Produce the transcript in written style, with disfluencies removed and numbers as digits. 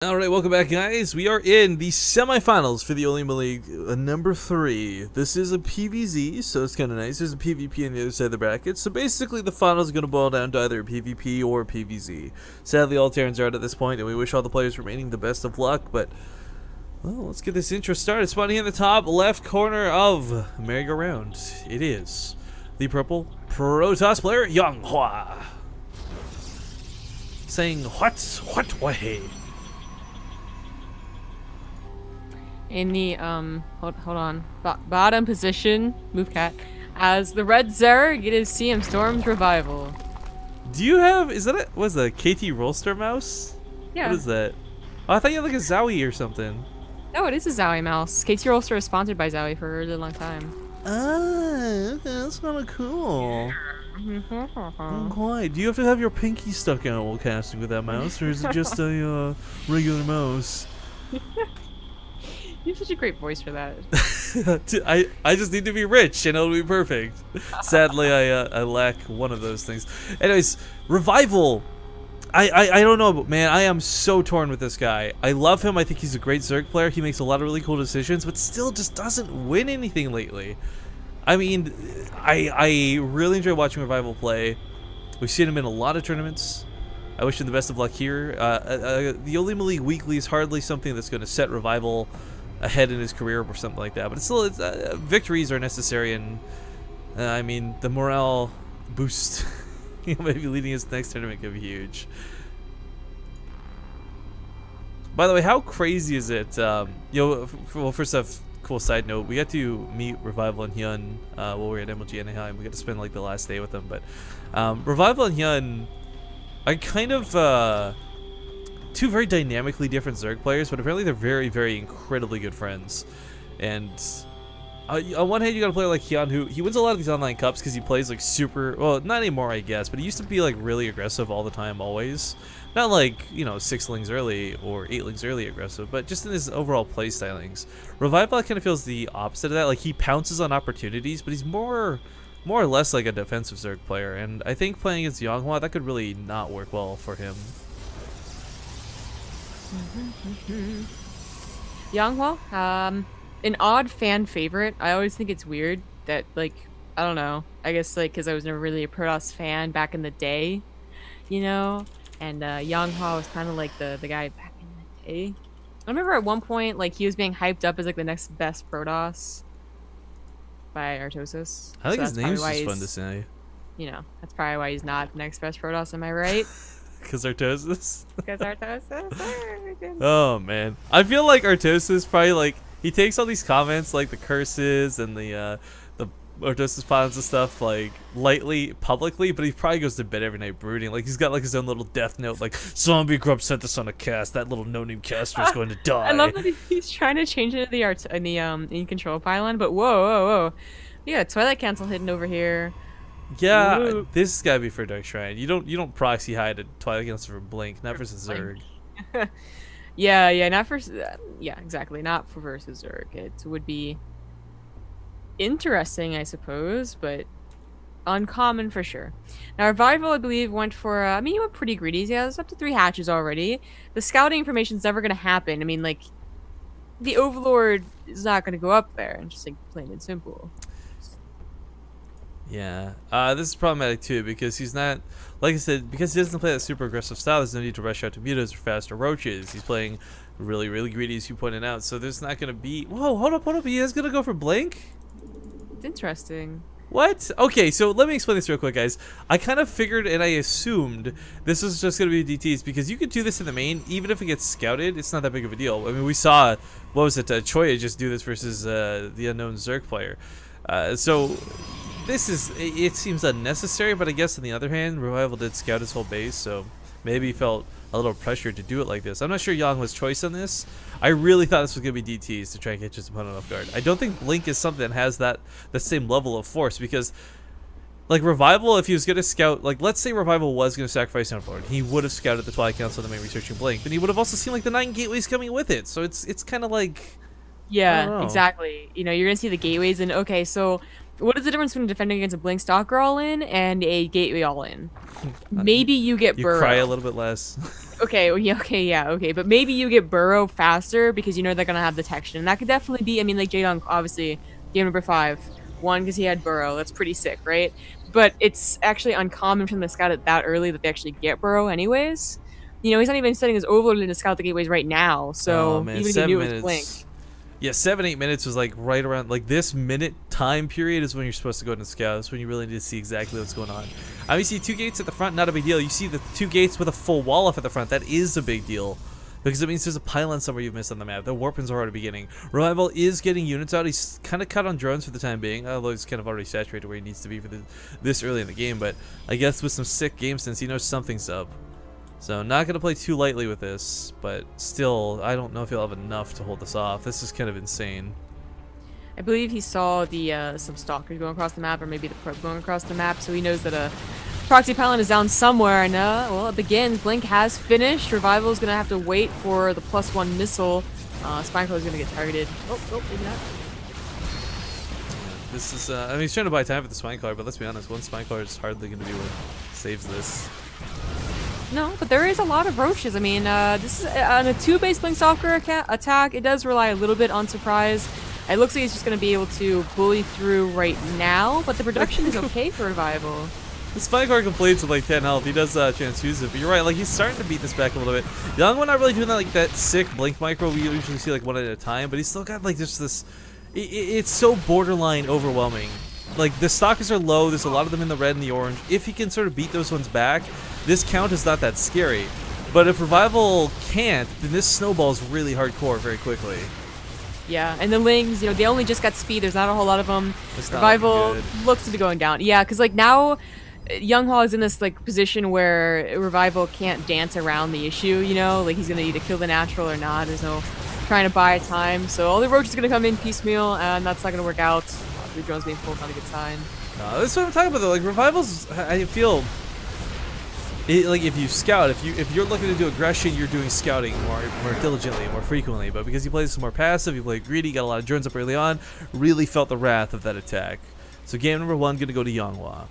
Alright, welcome back guys. We are in the semifinals for the Olympic League number 3. This is a PvZ, so it's kind of nice. There's a PvP on the other side of the bracket. So basically the final is going to boil down to either PvP or PvZ. Sadly, all turns are out at this point, and we wish all the players remaining the best of luck, but well, let's get this intro started. Spawning in the top left corner of merry-go-round. It is the purple Protoss player, Yanghua. Saying, what way? In the hold on, bottom position, move cat, as the red Zerg, it is CM Storm's revival. Do you have, is that a, what's that, KT Rollster mouse? Yeah. What is that? Oh, I thought you had like a Zowie or something. No, it is a Zowie mouse. KT Rollster is sponsored by Zowie for a really long time. Ah, okay, that's kind of cool. Quite. Do you have to have your pinky stuck out while casting with that mouse, or is it just a regular mouse? You have such a great voice for that. I just need to be rich and it'll be perfect. Sadly, I lack one of those things. Anyways, Revival. I don't know, man. I am so torn with this guy. I love him. I think he's a great Zerg player. He makes a lot of really cool decisions, but still just doesn't win anything lately. I mean, I really enjoy watching Revival play. We've seen him in a lot of tournaments. I wish him the best of luck here. The Olympic League Weekly is hardly something that's going to set Revival ahead in his career or something like that, but it's still victories are necessary, and I mean the morale boost maybe leading his next tournament could be huge. By the way, how crazy is it? Well, first off, cool side note, we got to meet Revival and Hyun while we were at MLG Anaheim. We got to spend like the last day with them, but Revival and Hyun are kind of two very dynamically different Zerg players, but apparently they're very incredibly good friends. And on one hand, you got a player like Hyun, who he wins a lot of these online cups because he plays like super, well, not anymore I guess, but he used to be like really aggressive all the time, always. Not like, you know, 6-lings early or 8-lings early aggressive, but just in his overall play stylings. Revival kind of feels the opposite of that. Like, he pounces on opportunities, but he's more or less like a defensive Zerg player, and I think playing against Yanghua, that could really not work well for him. Yanghua, an odd fan favorite. I always think it's weird that, like, I don't know, I guess like because I was never really a Protoss fan back in the day, you know, and Yanghua was kind of like the guy back in the day. I remember at one point, like, he was being hyped up as like the next best Protoss by Artosis. I think So his name's just fun to say. You know, that's probably why he's not the next best Protoss, am I right? Because Artosis? Because Artosis. Oh man, I feel like Artosis probably, like, he takes all these comments like the curses and the Artosis puns and stuff like lightly publicly, but he probably goes to bed every night brooding. Like, he's got like his own little death note, like, Zombie Grub sent this on a cast. That little no-name caster is going to die. I love that he's trying to change it to the in control pylon, but whoa. You got a Twilight Cancel hidden over here. Yeah, Ooh. this has gotta be for Dark Shrine. You don't proxy hide a Twilight Cancel for Blink, not versus Zerg. yeah, not for yeah, exactly, not for versus Zerg. It would be interesting, I suppose, but uncommon for sure. Now, Revival, I believe, went for I mean, he went pretty greedy. Yeah, there's up to 3 hatches already. The scouting information is never gonna happen. I mean, like, the Overlord is not gonna go up there, and just like plain and simple. Yeah, this is problematic too because he's not, like I said, because he doesn't play that super aggressive style. There's no need to rush out to mutas or faster roaches. He's playing really greedy, as you pointed out. So there's not gonna be. Whoa, hold up! He is gonna go for Blink. It's interesting. What? Okay, so let me explain this real quick, guys. I kind of figured and I assumed this was just going to be DTs because you could do this in the main, even if it gets scouted, it's not that big of a deal. I mean, we saw, what was it, Choya just do this versus the unknown Zerg player. So this is, it seems unnecessary, but I guess on the other hand, Revival did scout his whole base, so maybe he felt a little pressure to do it like this. I'm not sure Yanghua's choice on this. I really thought this was going to be DTs to try and catch his opponent off guard. I don't think Blink is something that has the same level of force because, like, Revival, if he was going to scout, like, let's say Revival was going to sacrifice Overlord, he would have scouted the Twilight Council and the main researching Blink, but he would have also seen, like, the 9 gateways coming with it, so it's kind of like... Yeah, exactly. You know, you're going to see the gateways, and okay, so what is the difference between defending against a Blink Stalker all-in and a Gateway all-in? Maybe you get You Burrow. cry a little bit less. Okay, yeah, okay. But maybe you get Burrow faster because you know they're gonna have detection. And that could definitely be, I mean, like Jaedong, obviously, game number 5. 1, because he had Burrow. That's pretty sick, right? But it's actually uncommon for them to scout it that early that they actually get Burrow anyways. You know, he's not even setting his overload to scout the gateways right now. So Oh man, even if he 7 knew it was Blink. minutes. Yeah, 7-8 minutes was like right around like this minute time period is when you're supposed to go into scout. That's when you really need to see exactly what's going on. Obviously, 2 gates at the front, not a big deal. You see the 2 gates with a full wall off at the front. That is a big deal because it means there's a pylon somewhere you've missed on the map. The warpins are already beginning. Revival is getting units out. He's kind of cut on drones for the time being, although he's kind of already saturated where he needs to be for this early in the game. But I guess with some sick game sense, he knows something's up. So not going to play too lightly with this, but still, I don't know if he'll have enough to hold this off. This is kind of insane. I believe he saw the some stalkers going across the map, or maybe the probe going across the map, so he knows that a proxy pylon is down somewhere. And well, it begins. Blink has finished. Revival is gonna have to wait for the +1 missile. Spineclaw is gonna get targeted. Oh, maybe not. This is, I mean, he's trying to buy time for the Spineclaw, but let's be honest, one Spineclaw is hardly going to be what saves this. No, but there is a lot of roaches. I mean, this is on a 2-base Blink Stalker attack. It does rely a little bit on surprise. It looks like he's just going to be able to bully through right now, but the production is okay for Revival. The Spineclaw completes with like 10 health. He does transfuse it, but you're right. Like he's starting to beat this back a little bit. Young one not really doing that like that sick blink micro. We usually see like one at a time, but he's still got like just this. It's so borderline overwhelming. Like the stalkers are low. There's a lot of them in the red and the orange. If he can sort of beat those ones back, this count is not that scary. But if Revival can't, then this snowballs really hardcore very quickly. Yeah, and the Lings, you know, they only just got speed. There's not a whole lot of them. It's not Revival good. looks to be going down. Yeah, because like now, Younghwa is in this like position where Revival can't dance around the issue. You know, like he's gonna either kill the natural or not. There's no trying to buy time. So all the roaches gonna come in piecemeal, and that's not gonna work out. The drones being pulled, not a good sign. That's what I'm talking about though. Like Revivals, I feel. Like if you scout, if you're looking to do aggression, you're doing scouting more diligently, more frequently. But because he plays more passive, you play greedy, got a lot of drones up early on, really felt the wrath of that attack. So game number 1 gonna go to Younghwa.